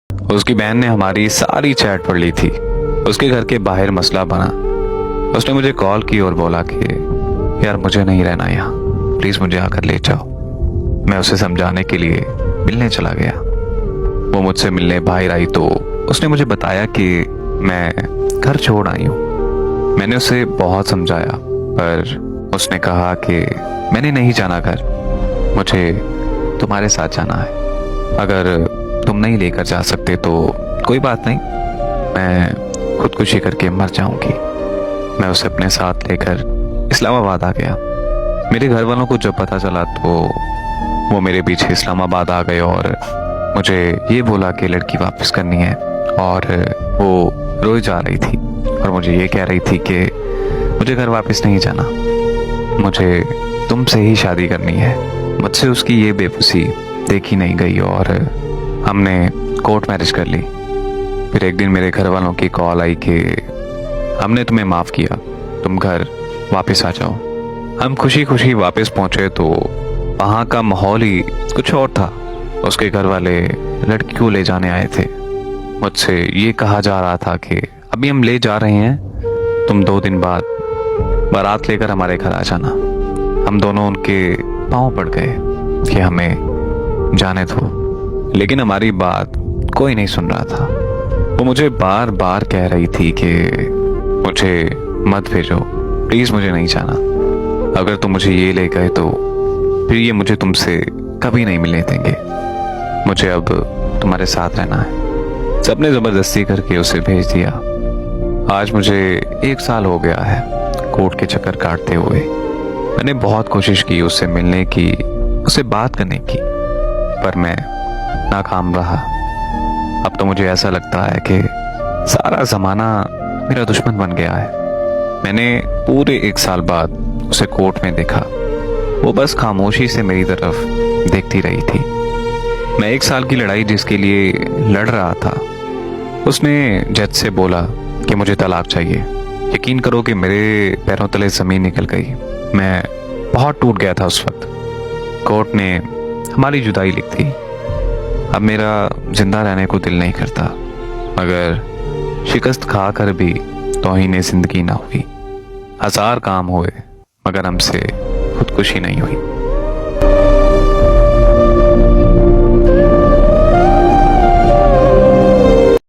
उसकी बहन ने हमारी सारी चैट पढ़ ली थी। उसके घर के बाहर मसला बना। उसने मुझे कॉल की और बोला कि यार मुझे नहीं रहना यहाँ, प्लीज़ मुझे आकर ले जाओ। मैं उसे समझाने के लिए मिलने चला गया। वो मुझसे मिलने बाहर आई तो उसने मुझे बताया कि मैं घर छोड़ आई हूँ। मैंने उसे बहुत समझाया पर उसने कहा कि मैंने नहीं जाना घर, मुझे तुम्हारे साथ जाना है। अगर तुम नहीं लेकर जा सकते तो कोई बात नहीं, मैं खुदकुशी करके मर जाऊंगी। मैं उसे अपने साथ लेकर इस्लामाबाद आ गया। मेरे घर वालों को जब पता चला तो वो मेरे पीछे इस्लामाबाद आ गए और मुझे ये बोला कि लड़की वापस करनी है। और वो रोई जा रही थी और मुझे ये कह रही थी कि मुझे घर वापस नहीं जाना, मुझे तुमसे ही शादी करनी है। मुझसे उसकी ये बेबसी देखी नहीं गई और हमने कोर्ट मैरिज कर ली। फिर एक दिन मेरे घर वालों की कॉल आई कि हमने तुम्हें माफ़ किया, तुम घर वापस आ जाओ। हम खुशी खुशी वापस पहुंचे तो वहाँ का माहौल ही कुछ और था। उसके घर वाले लड़की को ले जाने आए थे। मुझसे ये कहा जा रहा था कि अभी हम ले जा रहे हैं, तुम 2 दिन बाद बारात लेकर हमारे घर आ जाना। हम दोनों उनके पाँव पड़ गए कि हमें जाने दो, लेकिन हमारी बात कोई नहीं सुन रहा था। वो मुझे बार बार कह रही थी कि मुझे मत भेजो, प्लीज़ मुझे नहीं जाना। अगर तुम मुझे ये ले गए तो फिर ये मुझे तुमसे कभी नहीं मिलने देंगे। मुझे अब तुम्हारे साथ रहना है। सबने ज़बरदस्ती करके उसे भेज दिया। आज मुझे 1 साल हो गया है कोर्ट के चक्कर काटते हुए। मैंने बहुत कोशिश की उससे मिलने की, उससे बात करने की, पर मैं नाकाम रहा। अब तो मुझे ऐसा लगता है कि सारा ज़माना मेरा दुश्मन बन गया है। मैंने पूरे 1 साल बाद उसे कोर्ट में देखा। वो बस खामोशी से मेरी तरफ देखती रही थी। मैं 1 साल की लड़ाई जिसके लिए लड़ रहा था, उसने जज से बोला कि मुझे तलाक चाहिए। यकीन करो कि मेरे पैरों तले ज़मीन निकल गई। मैं बहुत टूट गया था उस वक्त। कोर्ट ने हमारी जुदाई लिख दी। अब मेरा जिंदा रहने को दिल नहीं करता, मगर शिकस्त खा कर भी तौहीन ज़िंदगी ना हुई। 1000 काम हुए मगर हमसे खुदकुशी नहीं हुई।